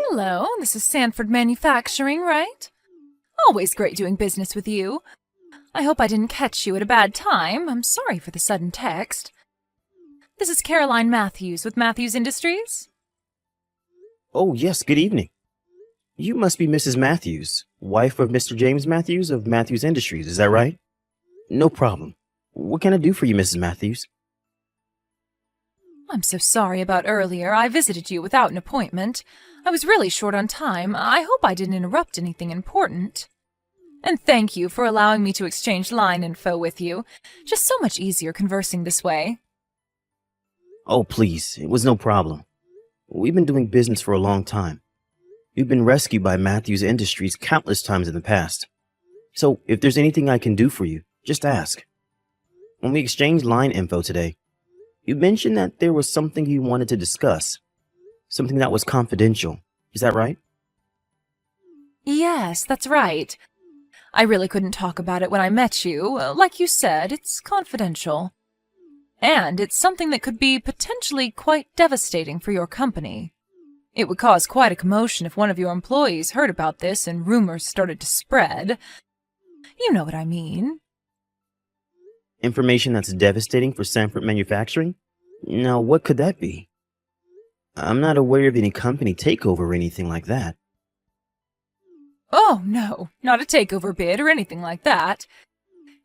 Hello, this is Sanford Manufacturing, right? Always great doing business with you. I hope I didn't catch you at a bad time. I'm sorry for the sudden text. This is Caroline Matthews with Matthews Industries. Oh, yes, good evening. You must be Mrs. Matthews, wife of Mr. James Matthews of Matthews Industries, is that right? No problem. What can I do for you, Mrs. Matthews? I'm so sorry about earlier. I visited you without an appointment. I was really short on time. I hope I didn't interrupt anything important. And thank you for allowing me to exchange line info with you. Just so much easier conversing this way. Oh, please, it was no problem. We've been doing business for a long time. You've been rescued by Matthews Industries countless times in the past. So, if there's anything I can do for you, just ask. When we exchanged line info today, you mentioned that there was something you wanted to discuss. Something that was confidential. Is that right? Yes, that's right. I really couldn't talk about it when I met you. Like you said, it's confidential. And it's something that could be potentially quite devastating for your company. It would cause quite a commotion if one of your employees heard about this and rumors started to spread. You know what I mean. Information that's devastating for Sanford Manufacturing? Now, what could that be? I'm not aware of any company takeover or anything like that. Oh, no, not a takeover bid or anything like that.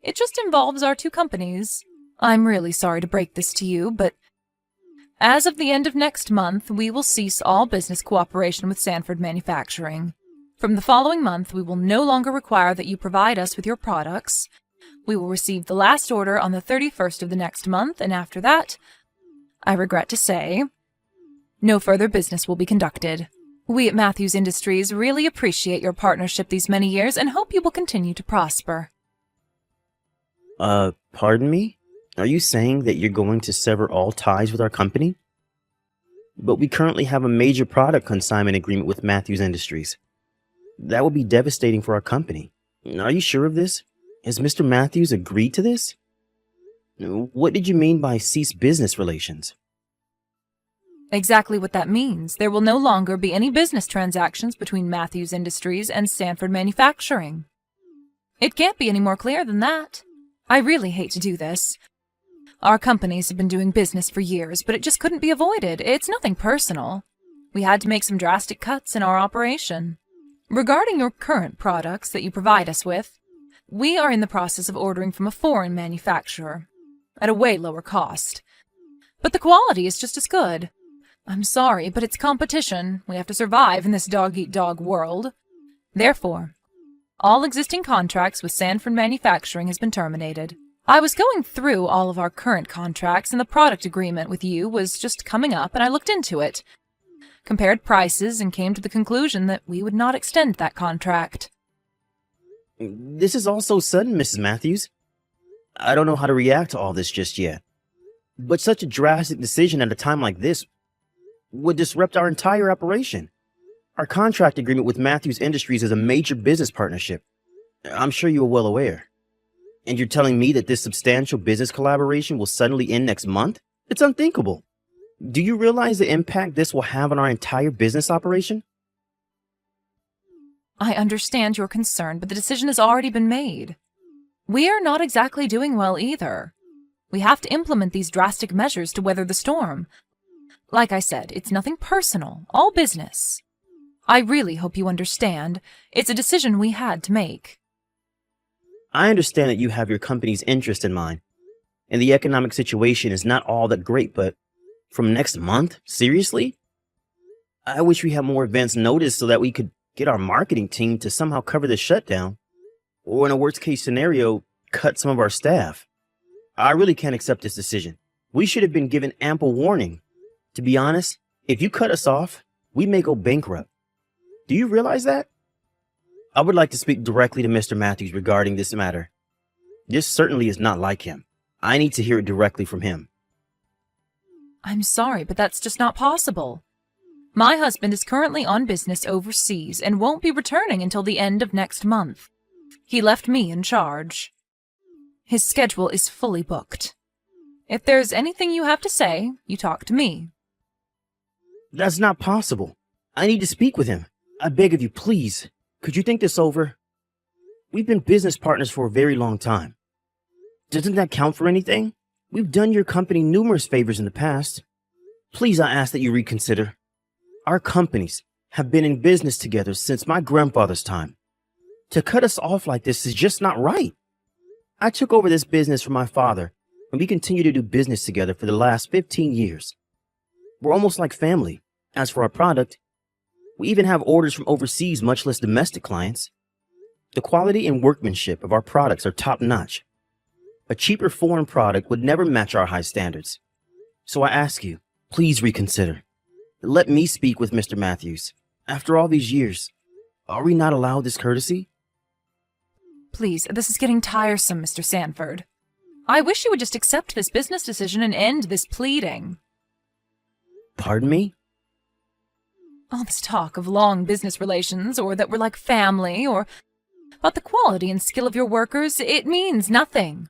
It just involves our two companies. I'm really sorry to break this to you, but as of the end of next month, we will cease all business cooperation with Sanford Manufacturing. From the following month, we will no longer require that you provide us with your products. We will receive the last order on the 31st of the next month, and after that, I regret to say, no further business will be conducted. We at Matthews Industries really appreciate your partnership these many years and hope you will continue to prosper. Pardon me? Are you saying that you're going to sever all ties with our company? But we currently have a major product consignment agreement with Matthews Industries. That would be devastating for our company. Are you sure of this? Has Mr. Matthews agreed to this? What did you mean by cease business relations? Exactly what that means. There will no longer be any business transactions between Matthews Industries and Sanford Manufacturing. It can't be any more clear than that. I really hate to do this. Our companies have been doing business for years, but it just couldn't be avoided. It's nothing personal. We had to make some drastic cuts in our operation. Regarding your current products that you provide us with, we are in the process of ordering from a foreign manufacturer at a way lower cost. But the quality is just as good. I'm sorry, but it's competition. We have to survive in this dog-eat-dog world. Therefore, all existing contracts with Sanford Manufacturing has been terminated. I was going through all of our current contracts, and the product agreement with you was just coming up, and I looked into it, compared prices, and came to the conclusion that we would not extend that contract. This is all so sudden, Mrs. Matthews. I don't know how to react to all this just yet. But such a drastic decision at a time like this would disrupt our entire operation. Our contract agreement with Matthews Industries is a major business partnership. I'm sure you are well aware. And you're telling me that this substantial business collaboration will suddenly end next month? It's unthinkable. Do you realize the impact this will have on our entire business operation? I understand your concern, but the decision has already been made. We are not exactly doing well either. We have to implement these drastic measures to weather the storm. Like I said, it's nothing personal, all business. I really hope you understand. It's a decision we had to make. I understand that you have your company's interest in mind, and the economic situation is not all that great, but from next month? Seriously? I wish we had more advance notice so that we could get our marketing team to somehow cover the shutdown, or in a worst case scenario, cut some of our staff. I really can't accept this decision. We should have been given ample warning. To be honest, if you cut us off, we may go bankrupt. Do you realize that? I would like to speak directly to Mr. Matthews regarding this matter. This certainly is not like him. I need to hear it directly from him. I'm sorry, but that's just not possible. My husband is currently on business overseas and won't be returning until the end of next month. He left me in charge. His schedule is fully booked. If there's anything you have to say, you talk to me. That's not possible. I need to speak with him. I beg of you, please. Could you think this over? We've been business partners for a very long time. Doesn't that count for anything? We've done your company numerous favors in the past. Please, I ask that you reconsider. Our companies have been in business together since my grandfather's time. To cut us off like this is just not right. I took over this business from my father, and we continue to do business together for the last 15 years. We're almost like family. As for our product, we even have orders from overseas, much less domestic clients. The quality and workmanship of our products are top-notch. A cheaper foreign product would never match our high standards. So I ask you, please reconsider. Let me speak with Mr. Matthews. After all these years, are we not allowed this courtesy? Please, this is getting tiresome, Mr. Sanford. I wish you would just accept this business decision and end this pleading. Pardon me? All this talk of long business relations, or that we're like family, or about the quality and skill of your workers, it means nothing.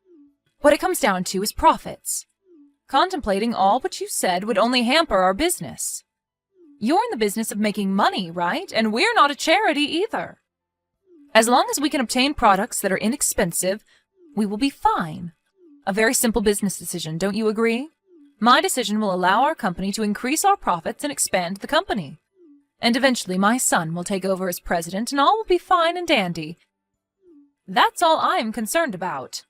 What it comes down to is profits. Contemplating all what you said would only hamper our business. You're in the business of making money, right? And we're not a charity either. As long as we can obtain products that are inexpensive, we will be fine. A very simple business decision, don't you agree? My decision will allow our company to increase our profits and expand the company. And eventually my son will take over as president and all will be fine and dandy. That's all I'm concerned about.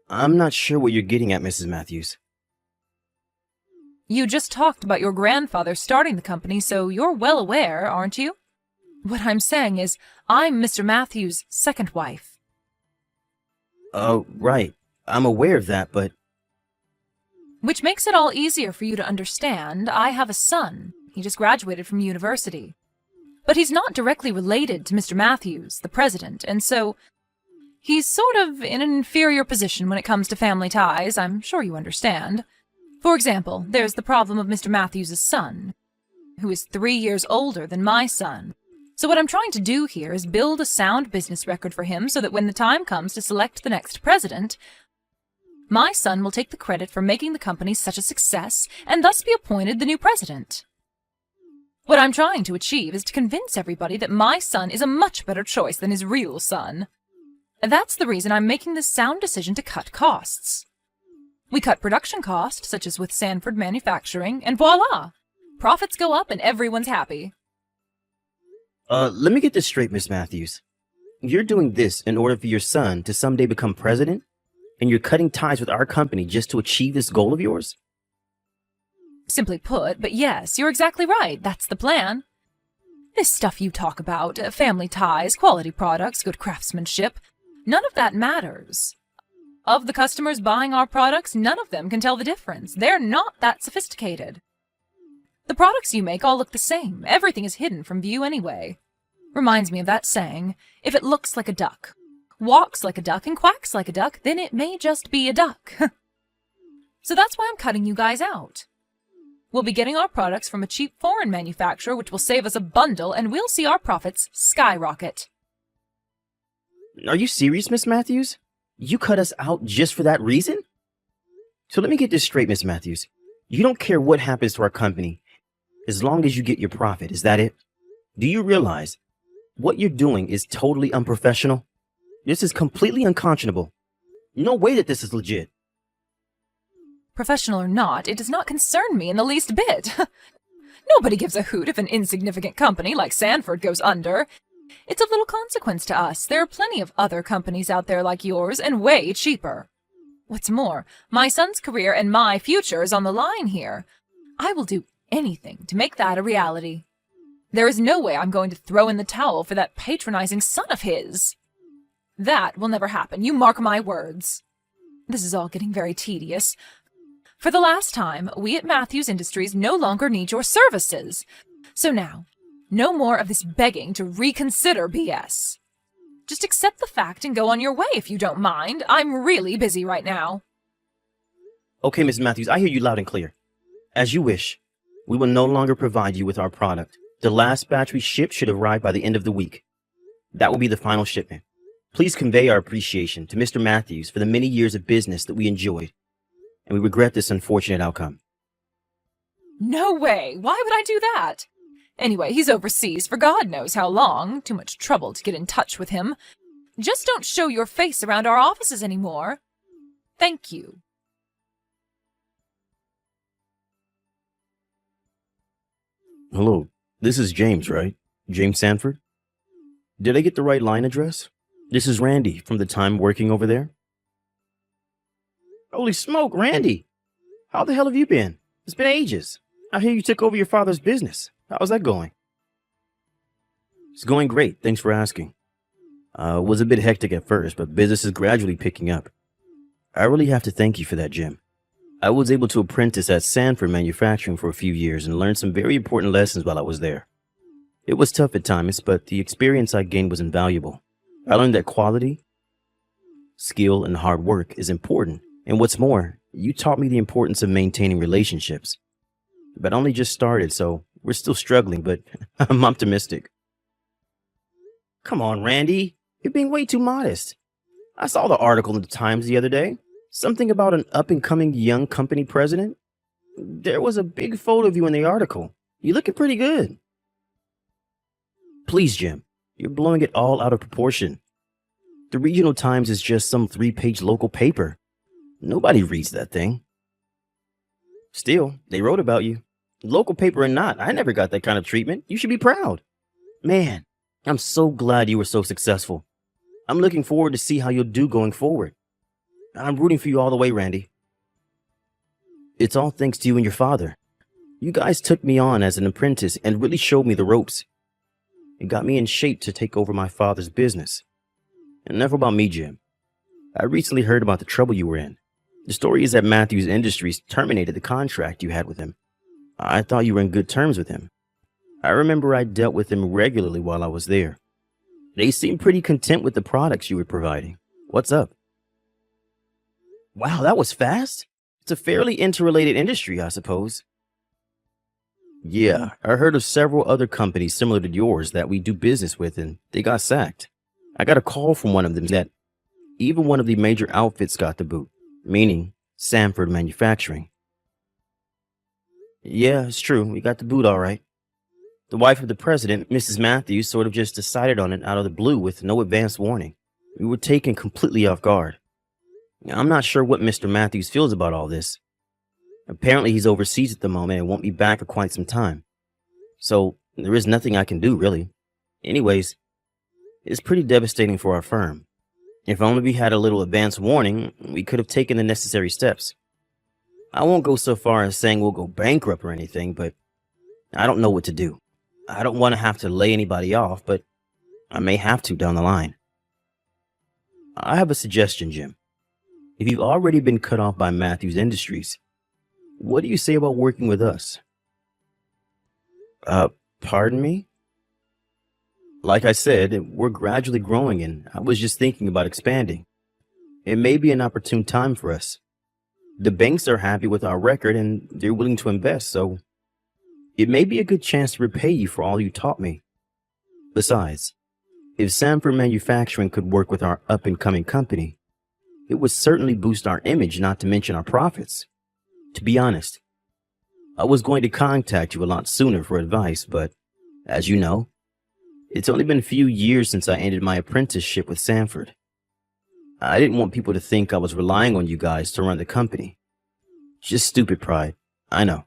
I'm not sure what you're getting at, Mrs. Matthews. You just talked about your grandfather starting the company, so you're well aware, aren't you? What I'm saying is, I'm Mr. Matthews' second wife. Oh, right. I'm aware of that, but... Which makes it all easier for you to understand. I have a son. He just graduated from university. But he's not directly related to Mr. Matthews, the president, and so he's sort of in an inferior position when it comes to family ties, I'm sure you understand. For example, there's the problem of Mr. Matthews' son, who is 3 years older than my son. So what I'm trying to do here is build a sound business record for him so that when the time comes to select the next president, my son will take the credit for making the company such a success and thus be appointed the new president. What I'm trying to achieve is to convince everybody that my son is a much better choice than his real son. That's the reason I'm making this sound decision to cut costs. We cut production costs, such as with Sanford Manufacturing, and voila! Profits go up and everyone's happy. Let me get this straight, Miss Matthews. You're doing this in order for your son to someday become president? And you're cutting ties with our company just to achieve this goal of yours? Simply put, but yes, you're exactly right. That's the plan. This stuff you talk about, family ties, quality products, good craftsmanship, none of that matters. Of the customers buying our products, none of them can tell the difference. They're not that sophisticated. The products you make all look the same. Everything is hidden from view anyway. Reminds me of that saying, if it looks like a duck, walks like a duck, and quacks like a duck, then it may just be a duck. So that's why I'm cutting you guys out. We'll be getting our products from a cheap foreign manufacturer, which will save us a bundle, and we'll see our profits skyrocket. Are you serious, Miss Matthews? You cut us out just for that reason? So let me get this straight, Miss Matthews. You don't care what happens to our company as long as you get your profit. Is that it? Do you realize what you're doing is totally unprofessional? This is completely unconscionable. No way that this is legit. Professional or not, it does not concern me in the least bit. Nobody gives a hoot if an insignificant company like Sanford goes under. It's of little consequence to us. There are plenty of other companies out there like yours, and way cheaper. What's more, my son's career and my future is on the line here. I will do anything to make that a reality. There is no way I'm going to throw in the towel for that patronizing son of his. That will never happen, you mark my words. This is all getting very tedious. For the last time, we at Matthews Industries no longer need your services. So now, no more of this begging to reconsider BS. Just accept the fact and go on your way if you don't mind. I'm really busy right now. Okay, Miss Matthews, I hear you loud and clear. As you wish. We will no longer provide you with our product. The last batch we ship should arrive by the end of the week. That will be the final shipment. Please convey our appreciation to Mr. Matthews for the many years of business that we enjoyed, and we regret this unfortunate outcome. No way! Why would I do that? Anyway, he's overseas for God knows how long. Too much trouble to get in touch with him. Just don't show your face around our offices anymore. Thank you. Hello, this is James, right? James Sanford? Did I get the right line address? This is Randy from the time working over there. Holy smoke, Randy! How the hell have you been? It's been ages. I hear you took over your father's business. How's that going? It's going great, thanks for asking. It was a bit hectic at first, but business is gradually picking up. I really have to thank you for that, Jim. I was able to apprentice at Sanford Manufacturing for a few years and learned some very important lessons while I was there. It was tough at times, but the experience I gained was invaluable. I learned that quality, skill, and hard work is important. And what's more, you taught me the importance of maintaining relationships. But I only just started, so we're still struggling, but I'm optimistic. Come on, Randy. You're being way too modest. I saw the article in the Times the other day. Something about an up-and-coming young company president. There was a big photo of you in the article. You're looking pretty good. Please, Jim. You're blowing it all out of proportion. The Regional Times is just some 3-page local paper. Nobody reads that thing. Still, they wrote about you. Local paper or not, I never got that kind of treatment. You should be proud. Man, I'm so glad you were so successful. I'm looking forward to see how you'll do going forward. I'm rooting for you all the way, Randy. It's all thanks to you and your father. You guys took me on as an apprentice and really showed me the ropes. It got me in shape to take over my father's business. Enough about me, Jim. I recently heard about the trouble you were in. The story is that Matthews Industries terminated the contract you had with him. I thought you were in good terms with him. I remember I dealt with him regularly while I was there. They seemed pretty content with the products you were providing. What's up? Wow, that was fast. It's a fairly interrelated industry, I suppose. Yeah, I heard of several other companies similar to yours that we do business with, and they got sacked. I got a call from one of them that even one of the major outfits got the boot, meaning Sanford Manufacturing. Yeah, it's true. We got the boot all right. The wife of the president, Mrs. Matthews, sort of just decided on it out of the blue with no advance warning. We were taken completely off guard. I'm not sure what Mr. Matthews feels about all this. Apparently he's overseas at the moment and won't be back for quite some time. So there is nothing I can do, really. Anyways, it's pretty devastating for our firm. If only we had a little advance warning, we could have taken the necessary steps. I won't go so far as saying we'll go bankrupt or anything, but I don't know what to do. I don't want to have to lay anybody off, but I may have to down the line. I have a suggestion, Jim. If you've already been cut off by Matthews Industries, what do you say about working with us? Pardon me? Like I said, we're gradually growing and I was just thinking about expanding. It may be an opportune time for us. The banks are happy with our record and they're willing to invest, so it may be a good chance to repay you for all you taught me. Besides, if Sanford Manufacturing could work with our up-and-coming company, it would certainly boost our image, not to mention our profits. To be honest, I was going to contact you a lot sooner for advice, but as you know, it's only been a few years since I ended my apprenticeship with Sanford. I didn't want people to think I was relying on you guys to run the company. Just stupid pride, I know.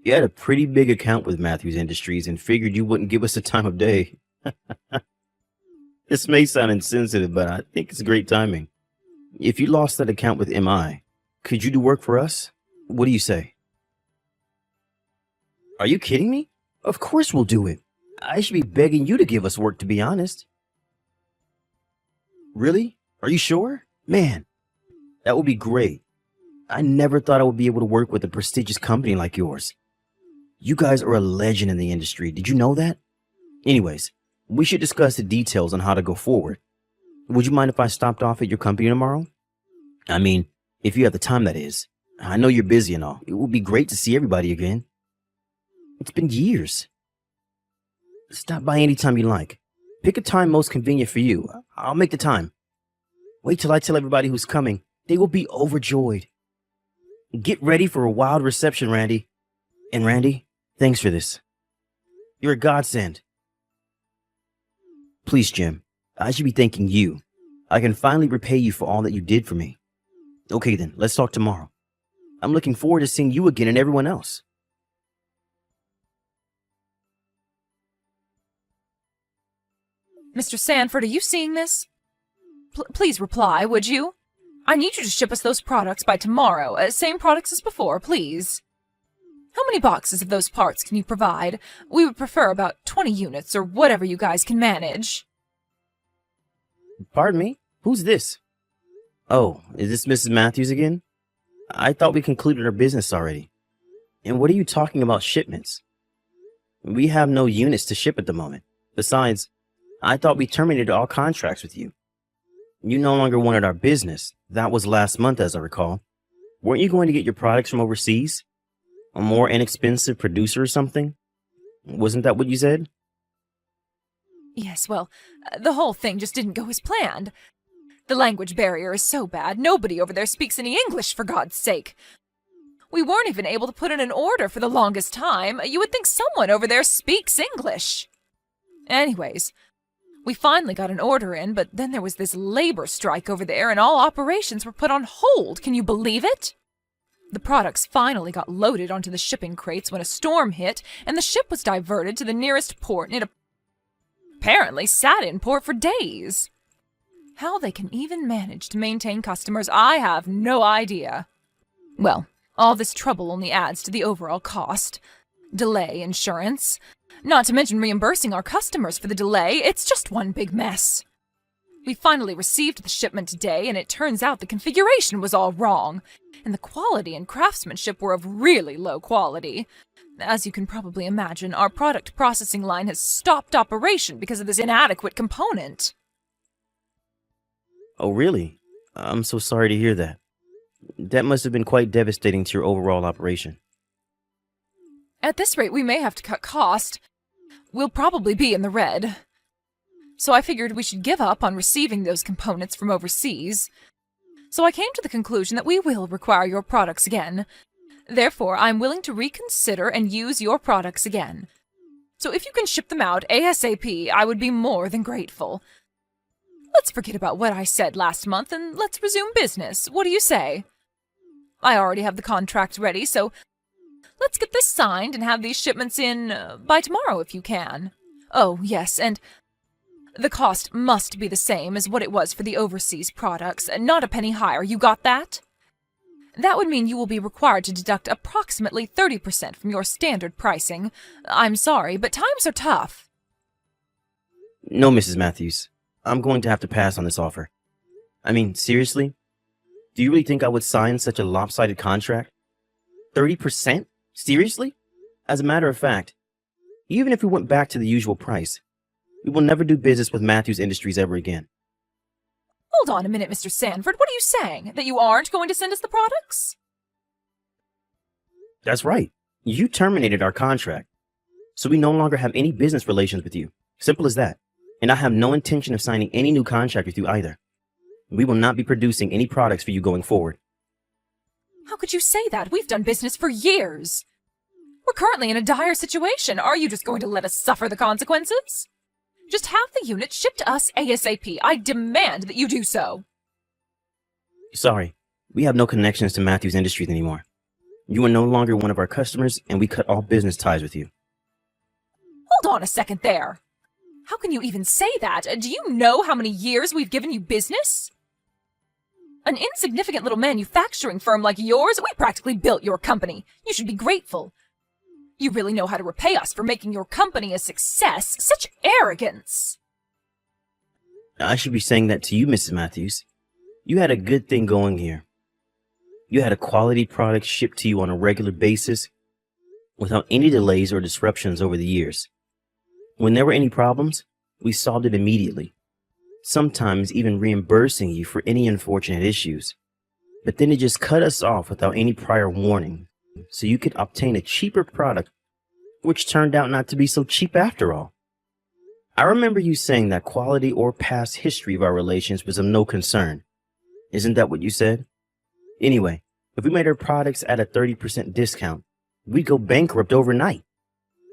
You had a pretty big account with Matthews Industries and figured you wouldn't give us the time of day. This may sound insensitive, but I think it's great timing. If you lost that account with MI, could you do work for us? What do you say? Are you kidding me? Of course we'll do it. I should be begging you to give us work, to be honest. Really? Are you sure? Man, that would be great. I never thought I would be able to work with a prestigious company like yours. You guys are a legend in the industry. Did you know that? Anyways, we should discuss the details on how to go forward. Would you mind if I stopped off at your company tomorrow? I mean, if you have the time, that is. I know you're busy and all. It would be great to see everybody again. It's been years. Stop by anytime you like. Pick a time most convenient for you. I'll make the time. Wait till I tell everybody who's coming. They will be overjoyed. Get ready for a wild reception, Randy. And Randy, thanks for this. You're a godsend. Please, Jim, I should be thanking you. I can finally repay you for all that you did for me. Okay then, let's talk tomorrow. I'm looking forward to seeing you again and everyone else. Mr. Sanford, are you seeing this? Please reply, would you? I need you to ship us those products by tomorrow. Same products as before, please. How many boxes of those parts can you provide? We would prefer about 20 units or whatever you guys can manage. Pardon me? Who's this? Oh, is this Mrs. Matthews again? I thought we concluded our business already. And what are you talking about shipments? We have no units to ship at the moment. Besides, I thought we terminated all contracts with you. You no longer wanted our business. That was last month, as I recall. Weren't you going to get your products from overseas? A more inexpensive producer or something? Wasn't that what you said? Yes, well, the whole thing just didn't go as planned. The language barrier is so bad, nobody over there speaks any English, for God's sake. We weren't even able to put in an order for the longest time. You would think someone over there speaks English. Anyways, we finally got an order in, but then there was this labor strike over there and all operations were put on hold. Can you believe it? The products finally got loaded onto the shipping crates when a storm hit, and the ship was diverted to the nearest port, and it apparently sat in port for days. How they can even manage to maintain customers, I have no idea. Well, all this trouble only adds to the overall cost. Delay insurance. Not to mention reimbursing our customers for the delay, it's just one big mess. We finally received the shipment today, and it turns out the configuration was all wrong, and the quality and craftsmanship were of really low quality. As you can probably imagine, our product processing line has stopped operation because of this inadequate component. Oh, really? I'm so sorry to hear that. That must have been quite devastating to your overall operation. At this rate, we may have to cut cost. We'll probably be in the red. So I figured we should give up on receiving those components from overseas. So I came to the conclusion that we will require your products again. Therefore, I'm willing to reconsider and use your products again. So if you can ship them out ASAP, I would be more than grateful. Let's forget about what I said last month and let's resume business. What do you say? I already have the contract ready, so let's get this signed and have these shipments in by tomorrow if you can. Oh, yes, and the cost must be the same as what it was for the overseas products, not a penny higher. You got that? That would mean you will be required to deduct approximately 30% from your standard pricing. I'm sorry, but times are tough. No, Mrs. Matthews. I'm going to have to pass on this offer. I mean, seriously? Do you really think I would sign such a lopsided contract? 30%? Seriously? As a matter of fact, even if we went back to the usual price, we will never do business with Matthews Industries ever again. Hold on a minute, Mr. Sanford. What are you saying? That you aren't going to send us the products? That's right. You terminated our contract, so we no longer have any business relations with you. Simple as that. And I have no intention of signing any new contract with you either. We will not be producing any products for you going forward. How could you say that? We've done business for years. We're currently in a dire situation. Are you just going to let us suffer the consequences? Just have the unit shipped to us ASAP. I demand that you do so. Sorry, we have no connections to Matthews Industries anymore. You are no longer one of our customers, and we cut all business ties with you. Hold on a second there. How can you even say that? Do you know how many years we've given you business? An insignificant little manufacturing firm like yours, we practically built your company. You should be grateful. You really know how to repay us for making your company a success. Such arrogance. I should be saying that to you, Mrs. Matthews. You had a good thing going here. You had a quality product shipped to you on a regular basis without any delays or disruptions over the years. When there were any problems, we solved it immediately, sometimes even reimbursing you for any unfortunate issues. But then it just cut us off without any prior warning, so you could obtain a cheaper product, which turned out not to be so cheap after all. I remember you saying that quality or past history of our relations was of no concern. Isn't that what you said? Anyway, if we made our products at a 30% discount, we'd go bankrupt overnight.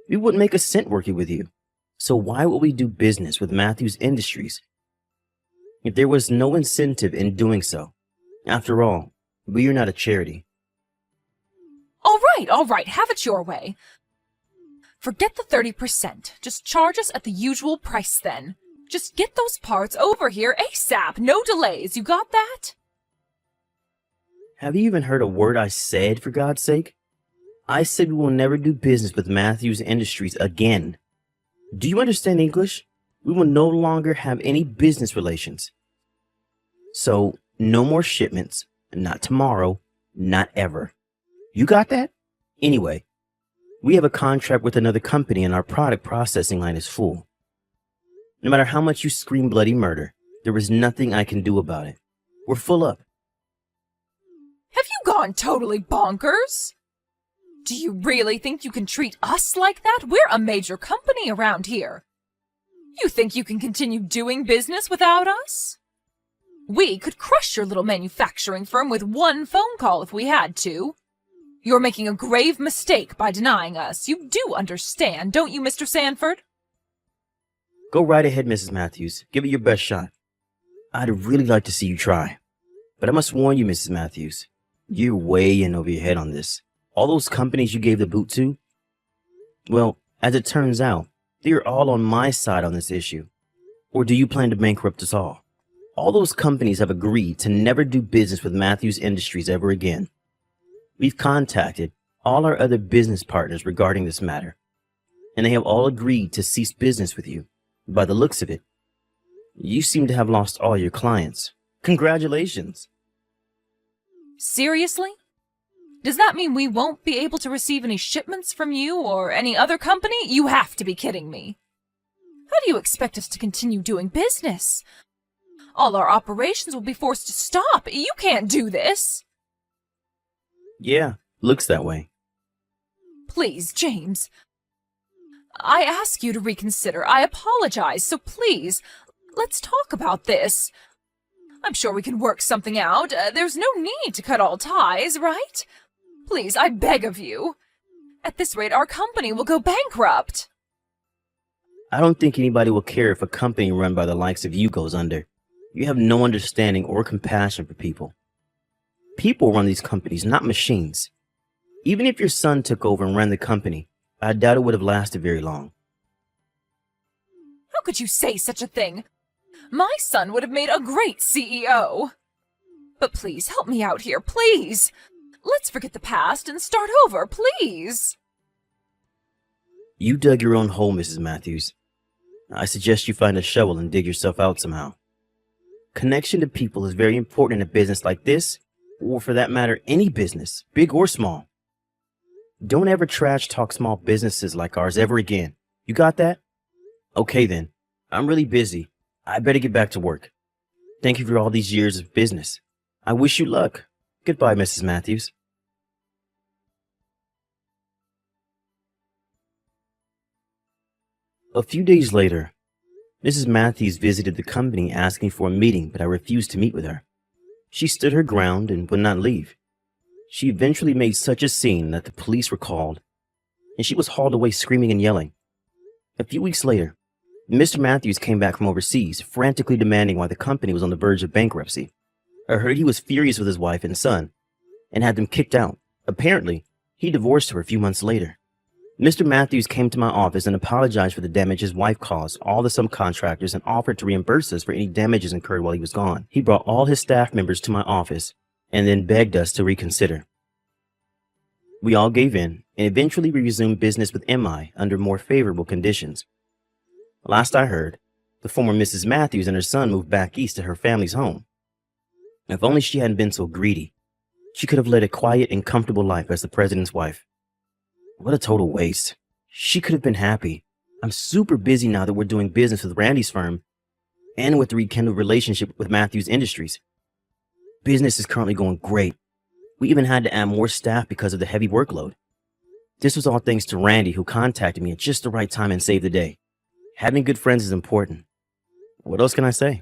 We wouldn't make a cent working with you. So why would we do business with Matthews Industries if there was no incentive in doing so? After all, we are not a charity. All right, have it your way. Forget the 30%. Just charge us at the usual price then. Just get those parts over here ASAP, no delays, you got that? Have you even heard a word I said, for God's sake? I said we will never do business with Matthews Industries again. Do you understand English? We will no longer have any business relations. So, no more shipments, not tomorrow, not ever. You got that? Anyway, we have a contract with another company and our product processing line is full. No matter how much you scream bloody murder, there is nothing I can do about it. We're full up. Have you gone totally bonkers? Do you really think you can treat us like that? We're a major company around here. You think you can continue doing business without us? We could crush your little manufacturing firm with one phone call if we had to. You're making a grave mistake by denying us. You do understand, don't you, Mr. Sanford? Go right ahead, Mrs. Matthews. Give it your best shot. I'd really like to see you try. But I must warn you, Mrs. Matthews, you're way in over your head on this. All those companies you gave the boot to? Well, as it turns out, they're all on my side on this issue. Or do you plan to bankrupt us all? All those companies have agreed to never do business with Matthews Industries ever again. We've contacted all our other business partners regarding this matter, and they have all agreed to cease business with you. By the looks of it, you seem to have lost all your clients. Congratulations. Seriously? Does that mean we won't be able to receive any shipments from you or any other company? You have to be kidding me. How do you expect us to continue doing business? All our operations will be forced to stop. You can't do this. Yeah, looks that way. Please, James. I ask you to reconsider. I apologize, so please, let's talk about this. I'm sure we can work something out. There's no need to cut all ties, right? Please, I beg of you. At this rate, our company will go bankrupt. I don't think anybody will care if a company run by the likes of you goes under. You have no understanding or compassion for people. People run these companies, not machines. Even if your son took over and ran the company, I doubt it would have lasted very long. How could you say such a thing? My son would have made a great CEO. But please, help me out here, please. Let's forget the past and start over, please. You dug your own hole, Mrs. Matthews. I suggest you find a shovel and dig yourself out somehow. Connection to people is very important in a business like this, or for that matter, any business, big or small. Don't ever trash talk small businesses like ours ever again. You got that? Okay then. I'm really busy. I better get back to work. Thank you for all these years of business. I wish you luck. Goodbye, Mrs. Matthews. A few days later, Mrs. Matthews visited the company asking for a meeting, but I refused to meet with her. She stood her ground and would not leave. She eventually made such a scene that the police were called, and she was hauled away screaming and yelling. A few weeks later, Mr. Matthews came back from overseas, frantically demanding why the company was on the verge of bankruptcy. I heard he was furious with his wife and son, and had them kicked out. Apparently, he divorced her a few months later. Mr. Matthews came to my office and apologized for the damage his wife caused all the subcontractors and offered to reimburse us for any damages incurred while he was gone. He brought all his staff members to my office and then begged us to reconsider. We all gave in, and eventually we resumed business with MI under more favorable conditions. Last I heard, the former Mrs. Matthews and her son moved back east to her family's home. If only she hadn't been so greedy, she could have led a quiet and comfortable life as the president's wife. What a total waste. She could have been happy. I'm super busy now that we're doing business with Randy's firm and with the rekindled relationship with Matthews Industries. Business is currently going great. We even had to add more staff because of the heavy workload. This was all thanks to Randy, who contacted me at just the right time and saved the day. Having good friends is important. What else can I say?